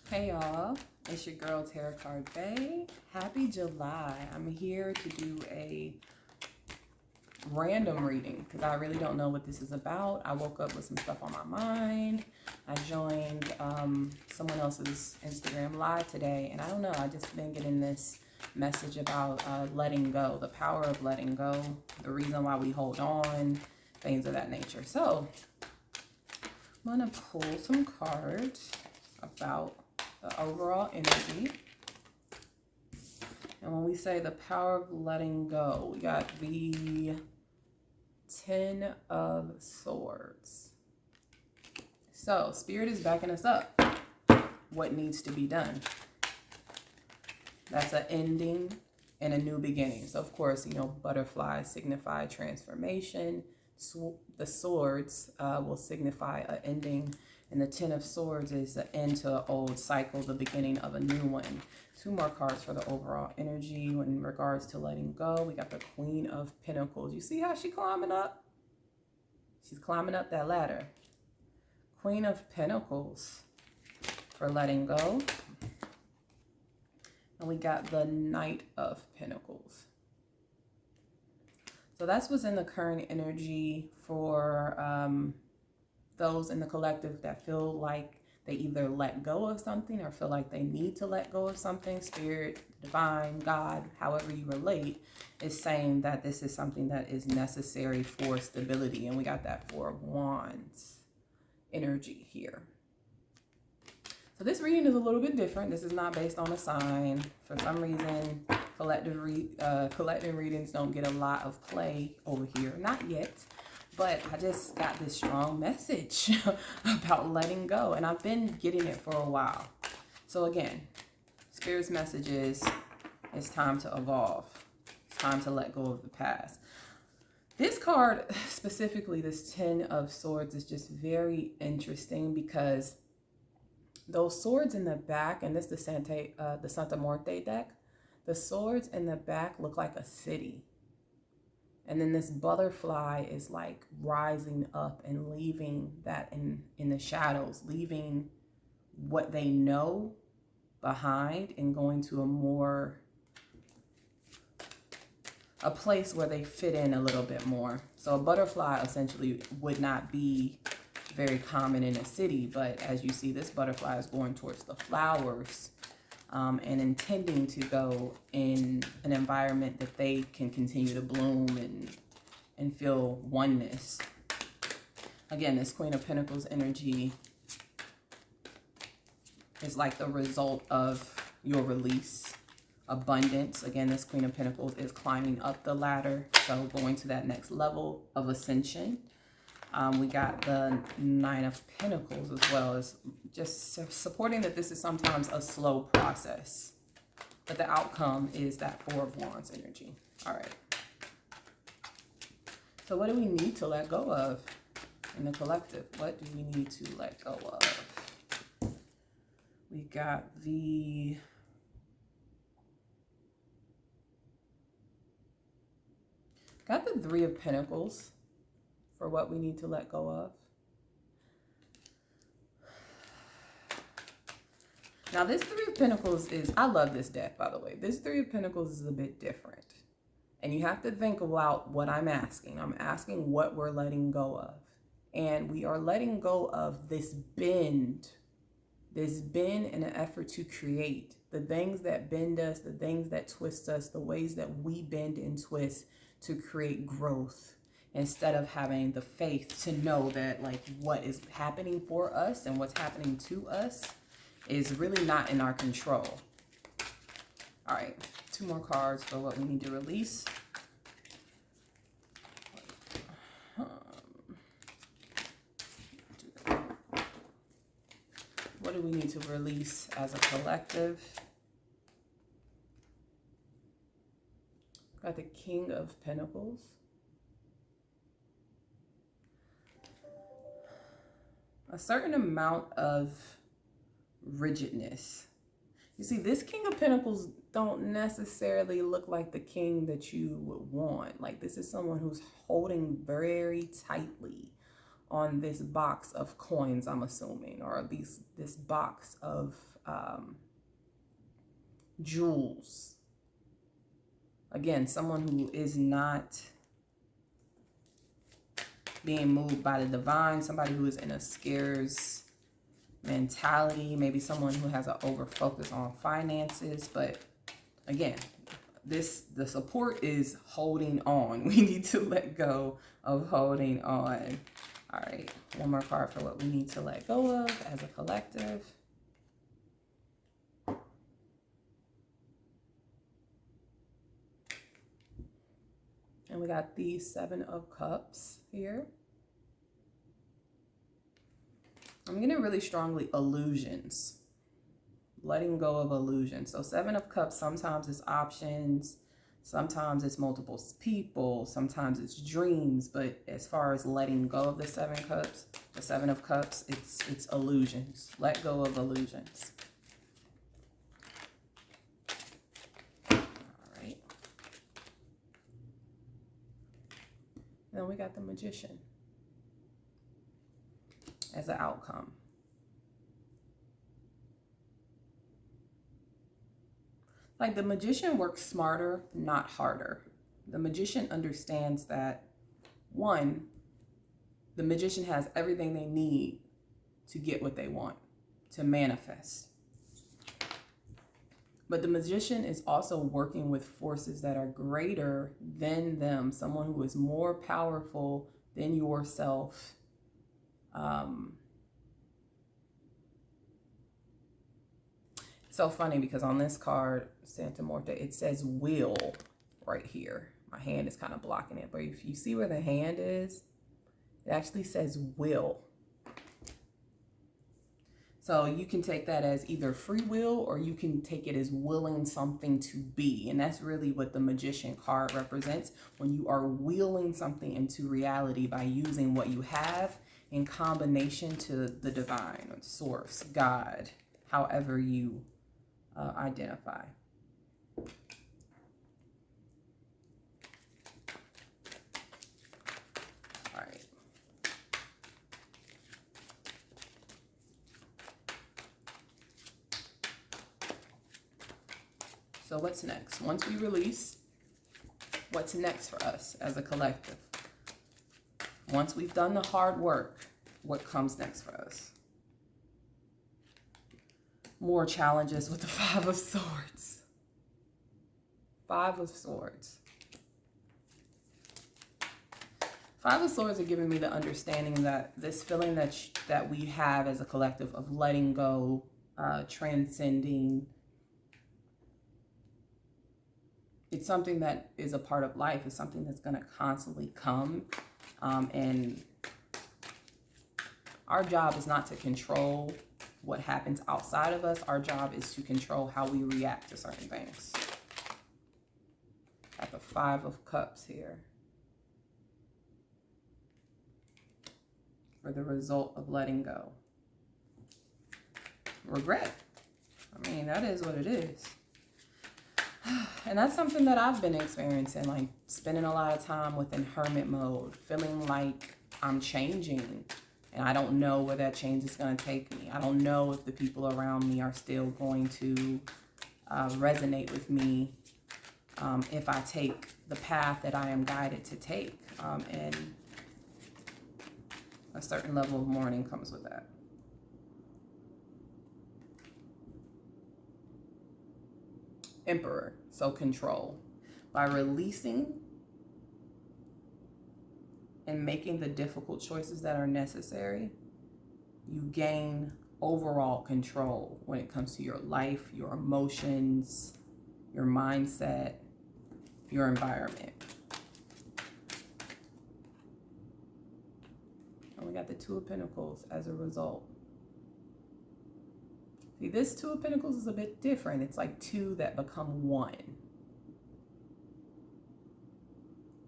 Hey y'all, it's your girl Tarot Card Bay. Happy July. I'm here to do a random reading because I really don't know what this is about. I woke up with some stuff on my mind. I joined someone else's Instagram live today, and I don't know, I just been getting this message about letting go, the power of letting go, the reason why we hold on, things of that nature. So I'm gonna pull some cards about the overall energy. And when we say the power of letting go, we got the 10 of Swords. So Spirit is backing us up. What needs to be done? That's an ending and a new beginning. So of course, butterflies signify transformation. The swords will signify an ending. And the 10 of Swords is the end to an old cycle, the beginning of a new one. Two more cards for the overall energy in regards to letting go. We got the Queen of Pentacles. You see how she's climbing up? She's climbing up that ladder. Queen of Pentacles for letting go. And we got the Knight of Pentacles. So that's what's in the current energy for those in the collective that feel like they either let go of something or feel like they need to let go of something. Spirit, divine, God, however you relate, is saying that this is something that is necessary for stability. And we got that Four of Wands energy here. So this reading is a little bit different. This is not based on a sign. For some reason, collective readings don't get a lot of play over here. Not yet. But I just got this strong message about letting go. And I've been getting it for a while. So again, Spirit's message is it's time to evolve. It's time to let go of the past. This card, specifically this 10 of Swords, is just very interesting because those swords in the back, and this is the Santa Muerte deck, the swords in the back look like a city. And then this butterfly is like rising up and leaving that in the shadows, leaving what they know behind and going to a place where they fit in a little bit more. So a butterfly essentially would not be very common in a city, but as you see, this butterfly is going towards the flowers and intending to go in an environment that they can continue to bloom and feel oneness. Again, this Queen of Pentacles energy is like the result of your release, abundance. Again, this Queen of Pentacles is climbing up the ladder, so going to that next level of ascension. We got the Nine of Pentacles as well, as just supporting that this is sometimes a slow process, but the outcome is that Four of Wands energy. All right. So what do we need to let go of in the collective? What do we need to let go of? We got the Three of Pentacles for what we need to let go of. Now this Three of Pentacles is, I love this deck, by the way. This Three of Pentacles is a bit different. And you have to think about what I'm asking. I'm asking what we're letting go of. And we are letting go of this bend in an effort to create. The things that bend us, the things that twist us, the ways that we bend and twist to create growth. Instead of having the faith to know that like what is happening for us and what's happening to us is really not in our control. All right, two more cards for what we need to release. What do we need to release as a collective? Got the King of Pentacles. A certain amount of rigidness. You see, this King of Pentacles don't necessarily look like the king that you would want. Like this is someone who's holding very tightly on this box of coins, I'm assuming, or at least this box of jewels. Again, someone who is not being moved by the divine, somebody who is in a scarce mentality, maybe someone who has an over focus on finances. But again, the support is holding on. We need to let go of holding on. All right, one more card for what we need to let go of as a collective. And we got the Seven of Cups here. I'm getting really strongly illusions. Letting go of illusions. So Seven of Cups, sometimes it's options, sometimes it's multiple people, sometimes it's dreams. But as far as letting go of the Seven of Cups, it's illusions. Let go of illusions. Then we got the Magician as an outcome. Like, the Magician works smarter, not harder. The Magician understands that, one, the Magician has everything they need to get what they want, to manifest. But the Magician is also working with forces that are greater than them, someone who is more powerful than yourself. So funny because on this card, Santa Muerte, it says will right here. My hand is kind of blocking it, but if you see where the hand is, it actually says will. So you can take that as either free will, or you can take it as willing something to be. And that's really what the Magician card represents, when you are willing something into reality by using what you have in combination to the divine, or source, God, however you identify. All right. So what's next? Once we release, what's next for us as a collective? Once we've done the hard work, what comes next for us? More challenges with the Five of Swords. Five of Swords. Five of Swords are giving me the understanding that this feeling that we have as a collective of letting go, transcending, it's something that is a part of life. It's something that's going to constantly come. And our job is not to control what happens outside of us. Our job is to control how we react to certain things. Got the Five of Cups here. For the result of letting go. Regret. I mean, that is what it is. And that's something that I've been experiencing, like spending a lot of time within hermit mode, feeling like I'm changing and I don't know where that change is going to take me. I don't know if the people around me are still going to resonate with me if I take the path that I am guided to take. And a certain level of mourning comes with that. Emperor, so control. By releasing and making the difficult choices that are necessary, you gain overall control when it comes to your life, your emotions, your mindset, your environment. And we got the Two of Pentacles as a result. See, this Two of Pentacles is a bit different. It's like two that become one.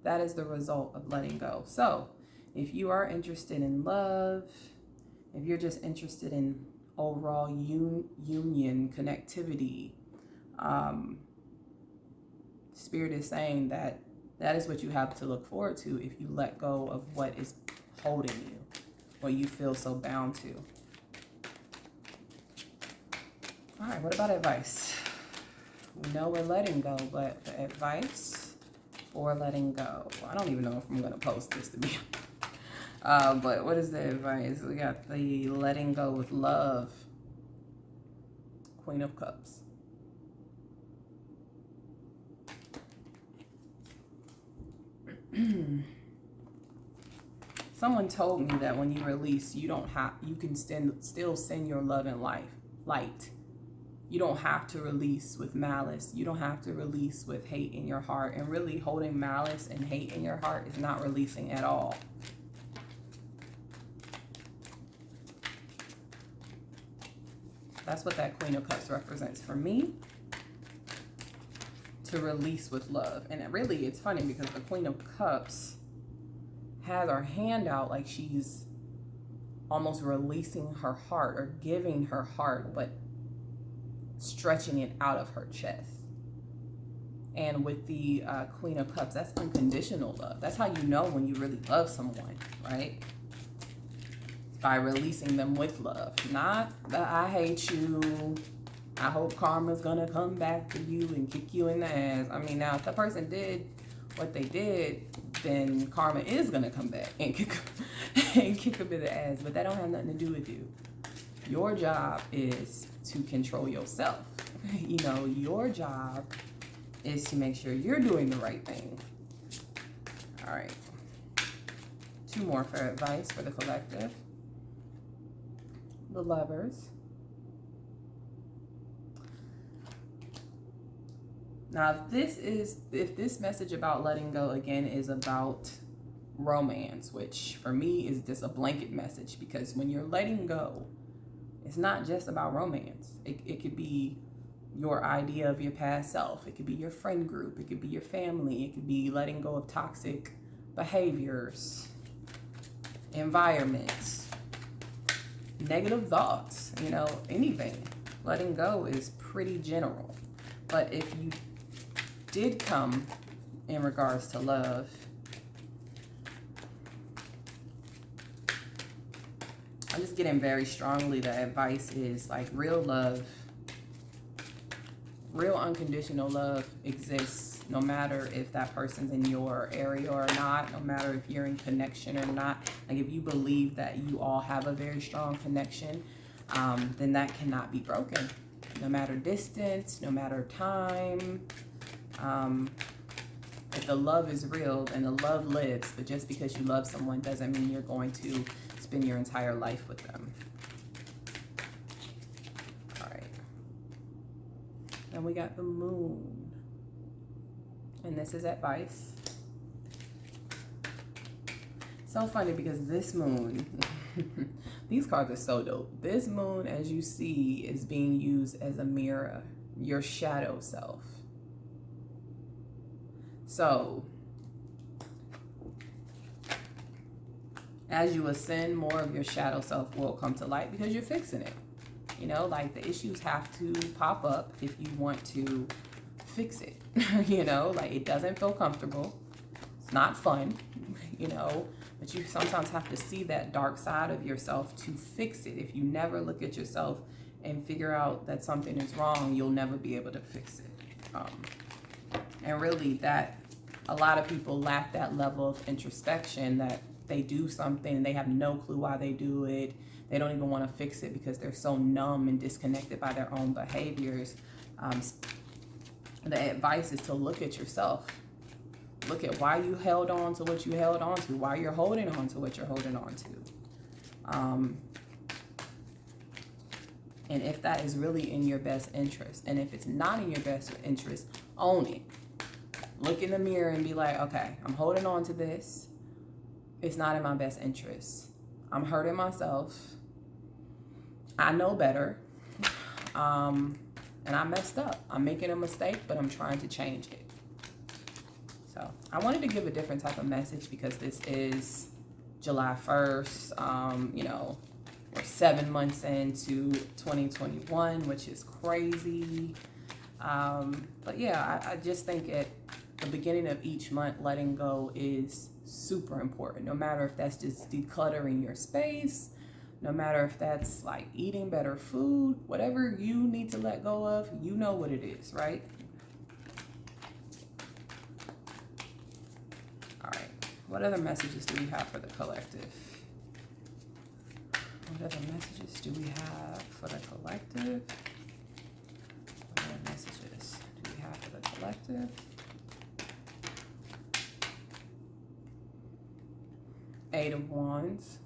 That is the result of letting go. So, if you are interested in love, if you're just interested in overall union, connectivity, Spirit is saying that that is what you have to look forward to if you let go of what is holding you, what you feel so bound to. All right, what about advice? We know we're letting go, but the advice for letting go. I don't even know if I'm going to post this, to be but what is the advice? We got the letting go with love. Queen of Cups. Someone told me that when you release, you can still send your love and light. You don't have to release with malice. You don't have to release with hate in your heart. And really, holding malice and hate in your heart is not releasing at all. That's what that Queen of Cups represents for me. To release with love. And really, it's funny because the Queen of Cups has her hand out like she's almost releasing her heart or giving her heart, but stretching it out of her chest. And with the Queen of Cups, that's unconditional love. That's how you know when you really love someone, right? By releasing them with love. Not the I hate you, I hope karma's gonna come back to you and kick you in the ass. I mean, now if the person did what they did, then karma is gonna come back and kick them in the ass. But that don't have nothing to do with you. Your job is to control yourself. You know, your job is to make sure you're doing the right thing. All right. 2 more for advice for the collective. The Lovers. Now, if this message about letting go again is about romance, which for me is just a blanket message, because when you're letting go, it's not just about romance. It could be your idea of your past self. It could be your friend group. It could be your family. It could be letting go of toxic behaviors, environments, negative thoughts, you know, anything. Letting go is pretty general. But if you did come in regards to love, I'm just getting very strongly the advice is like real love, real unconditional love exists no matter if that person's in your area or not, no matter if you're in connection or not. Like if you believe that you all have a very strong connection, then that cannot be broken. No matter distance, no matter time. If the love is real and the love lives, but just because you love someone doesn't mean you're going to spend your entire life with them. All right. Then we got the Moon. And this is advice. So funny because this Moon, these cards are so dope. This Moon, as you see, is being used as a mirror, your shadow self. So, as you ascend, more of your shadow self will come to light because you're fixing it. You know, like the issues have to pop up if you want to fix it. You know, like it doesn't feel comfortable. It's not fun, you know, but you sometimes have to see that dark side of yourself to fix it. If you never look at yourself and figure out that something is wrong, you'll never be able to fix it. And really that a lot of people lack that level of introspection, that they do something and they have no clue why they do it. They don't even want to fix it because they're so numb and disconnected by their own behaviors. The advice is to look at yourself. Look at why you held on to what you held on to, why you're holding on to what you're holding on to. And if that is really in your best interest. And if it's not in your best interest, own it. Look in the mirror and be like, okay, I'm holding on to this. It's not in my best interest. I'm hurting myself. I know better. And I messed up. I'm making a mistake, but I'm trying to change it. So I wanted to give a different type of message because this is July 1st. You know, we're 7 months into 2021, which is crazy. But yeah, I just think at the beginning of each month, letting go is super important. No matter if that's just decluttering your space, No matter if that's like eating better food, whatever you need to let go of, you know what it is, right? All right. What other messages do we have for the collective? What other messages do we have for the collective? What other messages do we have for the collective? Eight of Wands.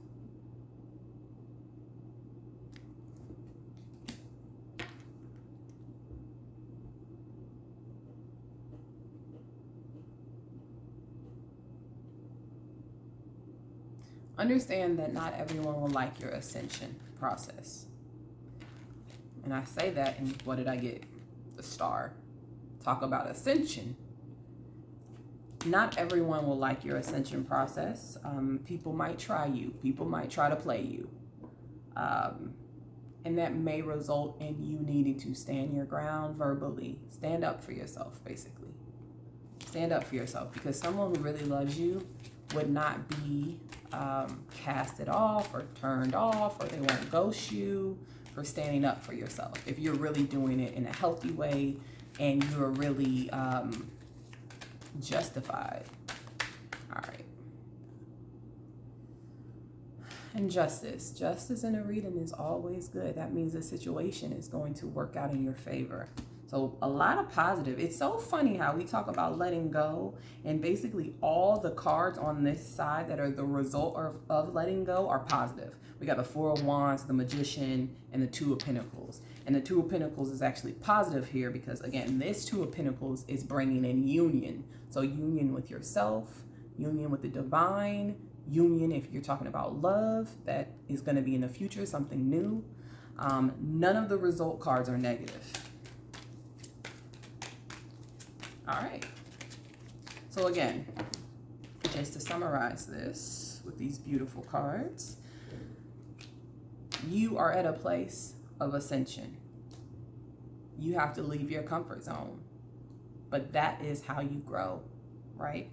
Understand that not everyone will like your ascension process. And I say that, and what did I get? The Star. Talk about ascension. Not everyone will like your ascension process. People might try you. People might try to play you. And that may result in you needing to stand your ground verbally. Stand up for yourself, basically. Stand up for yourself, because someone who really loves you would not be casted off or turned off, or they won't ghost you for standing up for yourself. If you're really doing it in a healthy way and you're really justified. All right. And justice. Justice in a reading is always good. That means the situation is going to work out in your favor. So a lot of positive. It's so funny how we talk about letting go, and basically all the cards on this side that are the result of letting go are positive. We got the Four of Wands, the Magician, and the Two of Pentacles. And the Two of Pentacles is actually positive here because, again, this Two of Pentacles is bringing in union. So union with yourself, union with the divine, union if you're talking about love that is going to be in the future, something new. None of the result cards are negative. All right. So again, just to summarize this with these beautiful cards, you are at a place of ascension. You have to leave your comfort zone, but that is how you grow, right?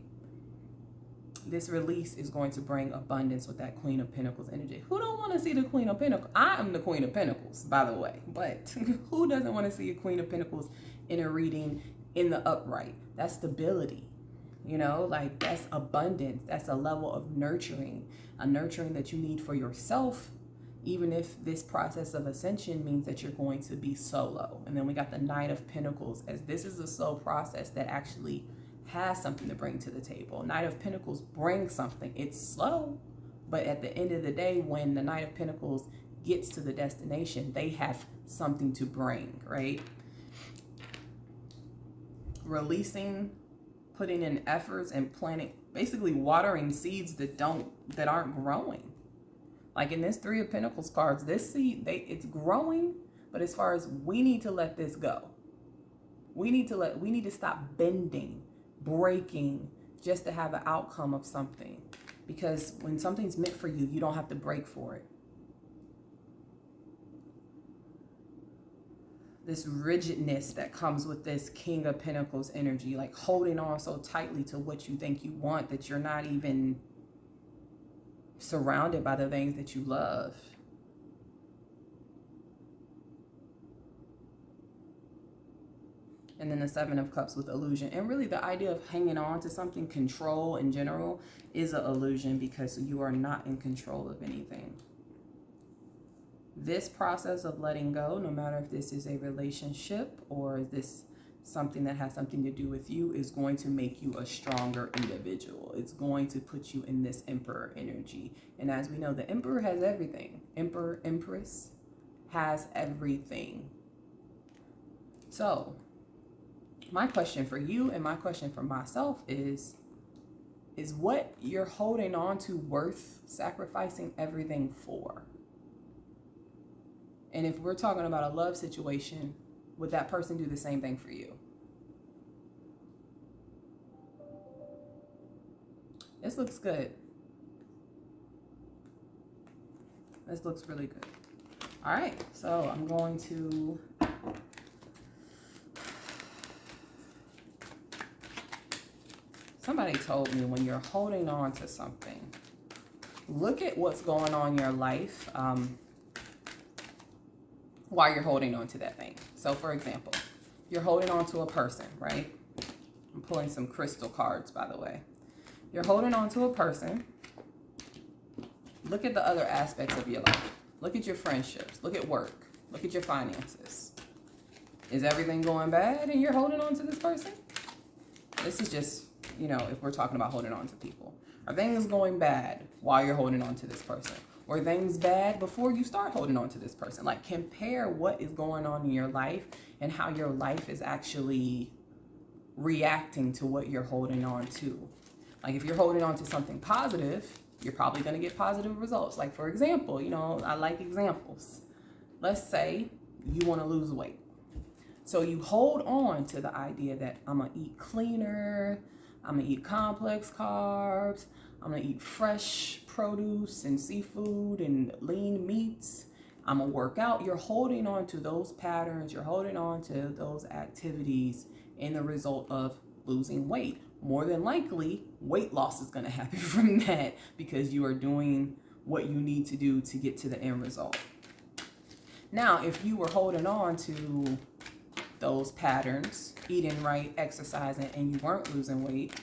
This release is going to bring abundance with that Queen of Pentacles energy. Who don't want to see the Queen of Pentacles? I am the Queen of Pentacles, by the way, but who doesn't want to see a Queen of Pentacles in a reading in the upright? That's stability, you know, like that's abundance. That's a level of nurturing, a nurturing that you need for yourself, even if this process of ascension means that you're going to be solo. And then we got the Knight of Pentacles, as this is a slow process that actually has something to bring to the table. Knight of Pentacles brings something. It's slow, but at the end of the day, when the Knight of Pentacles gets to the destination, they have something to bring, right? Releasing, putting in efforts, and planting, basically watering seeds that aren't growing. Like in this Three of Pentacles cards, this seed, it's growing, but as far as we need to let this go. We need to stop bending, breaking, just to have an outcome of something. Because when something's meant for you, you don't have to break for it. This rigidness that comes with this King of Pentacles energy, like holding on so tightly to what you think you want that you're not even surrounded by the things that you love. And then the Seven of Cups with illusion. And really the idea of hanging on to something, control in general, is an illusion because you are not in control of anything. This process of letting go, no matter if this is a relationship or is this something that has something to do with you, is going to make you a stronger individual. It's going to put you in this Emperor energy. And as we know, the Emperor has everything. Emperor, Empress has everything. So my question for you and my question for myself is what you're holding on to worth sacrificing everything for? And if we're talking about a love situation, would that person do the same thing for you? This looks good. This looks really good. All right, so I'm going to somebody told me when you're holding on to something, look at what's going on in your life while you're holding on to that thing. So for example, you're holding on to a person, right? I'm pulling some crystal cards, by the way. You're holding on to a person. Look at the other aspects of your life. Look at your friendships. Look at work. Look at your finances. Is everything going bad and you're holding on to this person? This is just, you know, if we're talking about holding on to people. Are things going bad while you're holding on to this person? Or things bad before you start holding on to this person? Like, compare what is going on in your life and how your life is actually reacting to what you're holding on to. Like, if you're holding on to something positive, you're probably going to get positive results. Like, for example, you know, I like examples. Let's say you want to lose weight. So you hold on to the idea that I'm going to eat cleaner, I'm going to eat complex carbs, I'm going to eat fresh produce and seafood and lean meats. I'm going to work out. You're holding on to those patterns. You're holding on to those activities in the result of losing weight. More than likely, weight loss is going to happen from that because you are doing what you need to do to get to the end result. Now, if you were holding on to those patterns, eating right, exercising, and you weren't losing weight,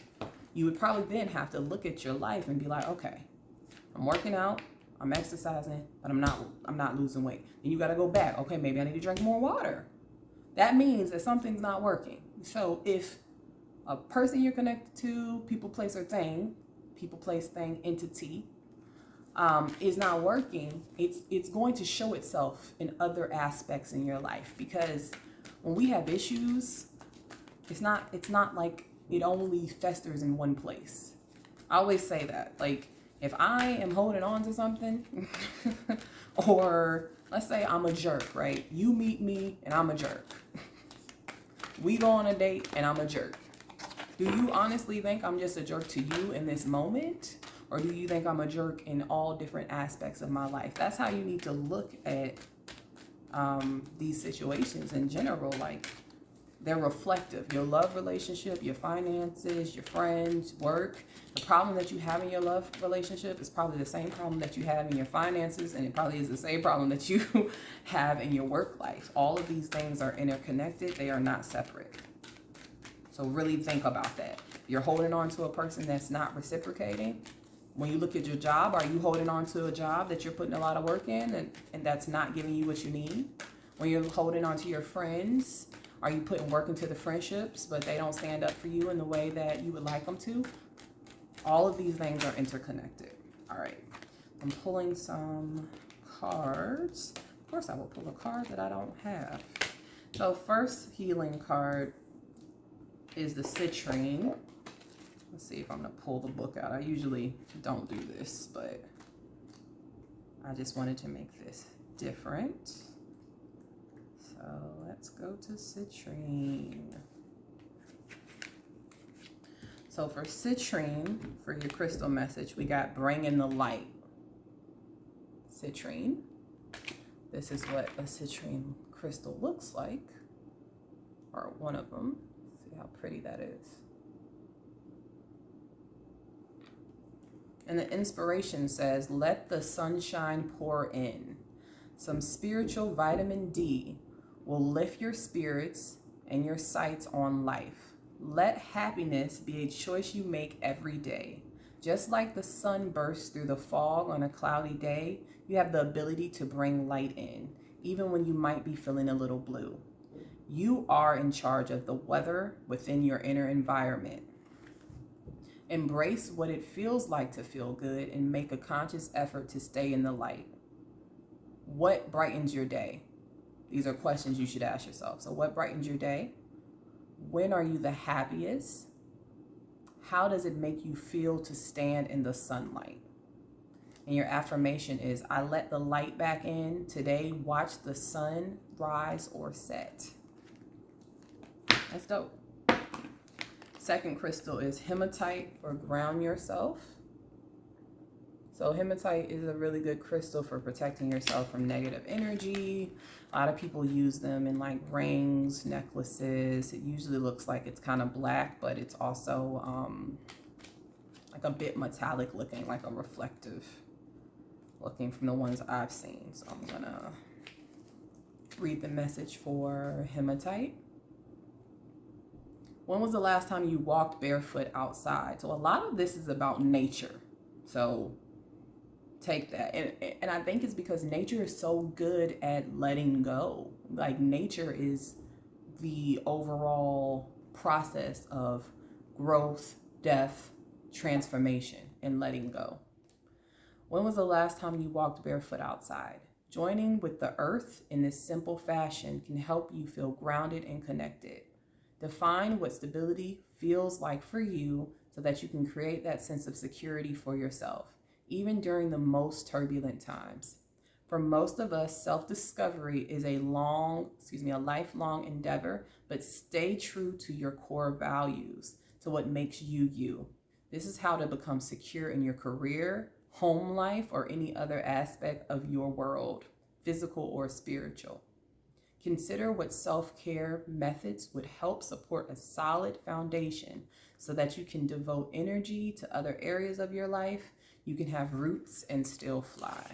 you would probably then have to look at your life and be like, okay, I'm working out, I'm exercising, but I'm not losing weight. Then you got to go back. Okay, maybe I need to drink more water. That means that something's not working. So if a person you're connected to, people, place, or thing, people, place, thing, entity, is not working, it's going to show itself in other aspects in your life. Because when we have issues, it's not like it only festers in one place. I always say that. Like, if I am holding on to something, or let's say I'm a jerk, right? You meet me and I'm a jerk. We go on a date and I'm a jerk. Do you honestly think I'm just a jerk to you in this moment? Or do you think I'm a jerk in all different aspects of my life? That's how you need to look at these situations in general. Like, they're reflective. Your love relationship, your finances, your friends, work. The problem that you have in your love relationship is probably the same problem that you have in your finances, and it probably is the same problem that you have in your work life. All of these things are interconnected. They are not separate. So really think about that. You're holding on to a person that's not reciprocating. When you look at your job, are you holding on to a job that you're putting a lot of work in and that's not giving you what you need? When you're holding on to your friends, are you putting work into the friendships, but they don't stand up for you in the way that you would like them to? All of these things are interconnected. All right. I'm pulling some cards. Of course, I will pull a card that I don't have. So first healing card is the citrine. Let's see if I'm going to pull the book out. I usually don't do this, but I just wanted to make this different. So let's go to citrine. So for citrine, for your crystal message, we got bringing the light. Citrine. This is what a citrine crystal looks like, or one of them. See how pretty that is. And the inspiration says, let the sunshine pour in. Some spiritual vitamin D will lift your spirits and your sights on life. Let happiness be a choice you make every day. Just like the sun bursts through the fog on a cloudy day, you have the ability to bring light in, even when you might be feeling a little blue. You are in charge of the weather within your inner environment. Embrace what it feels like to feel good and make a conscious effort to stay in the light. What brightens your day? These are questions you should ask yourself. So what brightens your day? When are you the happiest? How does it make you feel to stand in the sunlight? And your affirmation is, I let the light back in. Today, watch the sun rise or set. That's dope. Second crystal is hematite, or ground yourself. So hematite is a really good crystal for protecting yourself from negative energy. A lot of people use them in like rings, necklaces. It usually looks like it's kind of black, but it's also like a bit metallic looking, like a reflective looking from the ones I've seen. So I'm gonna read the message for Hematite. When was the last time you walked barefoot outside? So a lot of this is about nature. So take that. And I think it's because nature is so good at letting go. Like nature is the overall process of growth, death, transformation, and letting go. When was the last time you walked barefoot outside? Joining with the earth in this simple fashion can help you feel grounded and connected. Define what stability feels like for you so that you can create that sense of security for yourself, even during the most turbulent times. For most of us, self-discovery is a lifelong endeavor, but stay true to your core values, to what makes you you. This is how to become secure in your career, home life, or any other aspect of your world, physical or spiritual. Consider what self-care methods would help support a solid foundation so that you can devote energy to other areas of your life. You can have roots and still fly.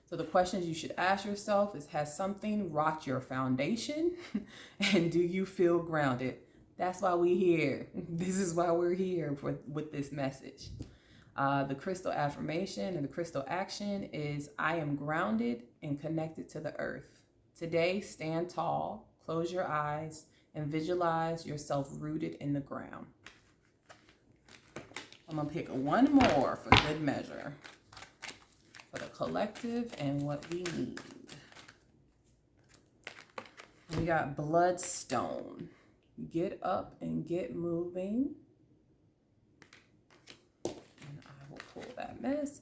So the questions you should ask yourself is, has something rocked your foundation? And do you feel grounded? That's why we're here. This is why we're here with this message. The crystal affirmation and the crystal action is, I am grounded and connected to the earth. Today, stand tall, close your eyes, and visualize yourself rooted in the ground. I'm going to pick one more for good measure, for the collective and what we need. We got Bloodstone. Get up and get moving. Pull that message.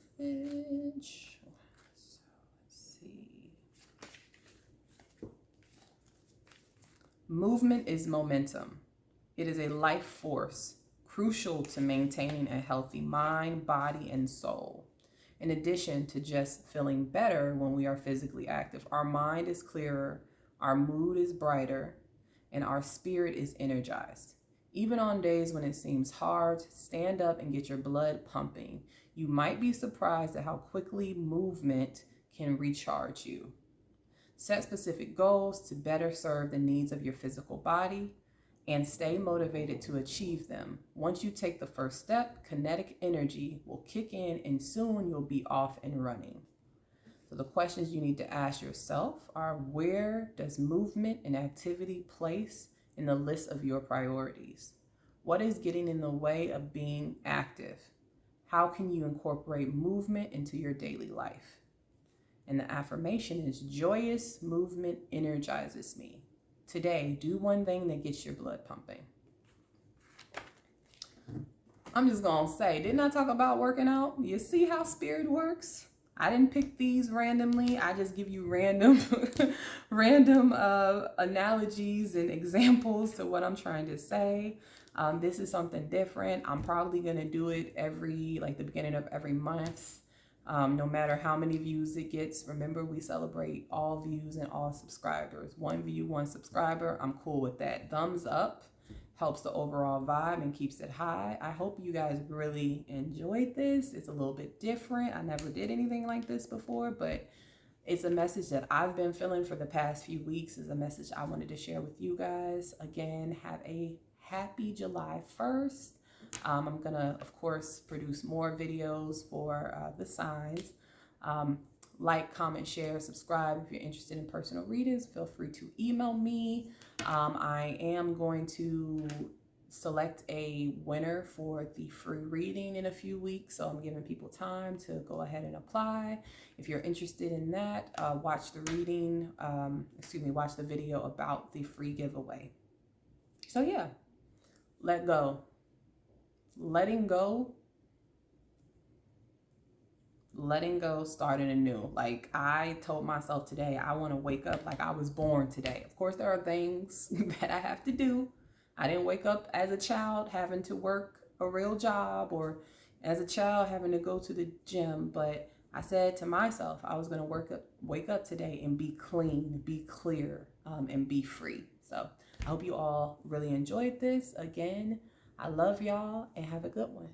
So let's see. Movement is momentum. It is a life force crucial to maintaining a healthy mind, body, and soul. In addition to just feeling better when we are physically active, our mind is clearer, our mood is brighter, and our spirit is energized. Even on days when it seems hard, stand up and get your blood pumping. You might be surprised at how quickly movement can recharge you. Set specific goals to better serve the needs of your physical body and stay motivated to achieve them. Once you take the first step, kinetic energy will kick in and soon you'll be off and running. So the questions you need to ask yourself are, where does movement and activity place in the list of your priorities? What is getting in the way of being active? How can you incorporate movement into your daily life? And the affirmation is, joyous movement energizes me. Today, do one thing that gets your blood pumping. I'm just gonna say, didn't I talk about working out? You see how spirit works? I didn't pick these randomly. I just give you random analogies and examples to what I'm trying to say. This is something different. I'm probably gonna do it the beginning of every month. No matter how many views it gets. Remember, we celebrate all views and all subscribers. 1 view, 1 subscriber. I'm cool with that. Thumbs up helps the overall vibe and keeps it high. I hope you guys really enjoyed this. It's a little bit different. I never did anything like this before, but it's a message that I've been feeling for the past few weeks. It's a message I wanted to share with you guys. Again, have a happy July 1st. I'm gonna, of course, produce more videos for the signs. Like, comment, share, subscribe. If you're interested in personal readings, feel free to email me. I am going to select a winner for the free reading in a few weeks, so I'm giving people time to go ahead and apply. If you're interested in that, watch the video about the free giveaway. So yeah, let go. Letting go, starting anew. Like, I told myself today, I want to wake up like I was born today. Of course, there are things that I have to do. I didn't wake up as a child having to work a real job, or as a child having to go to the gym, but I said to myself I was going to wake up today and be clean, be clear, and be free. So I hope you all really enjoyed this. Again, I love y'all and have a good one.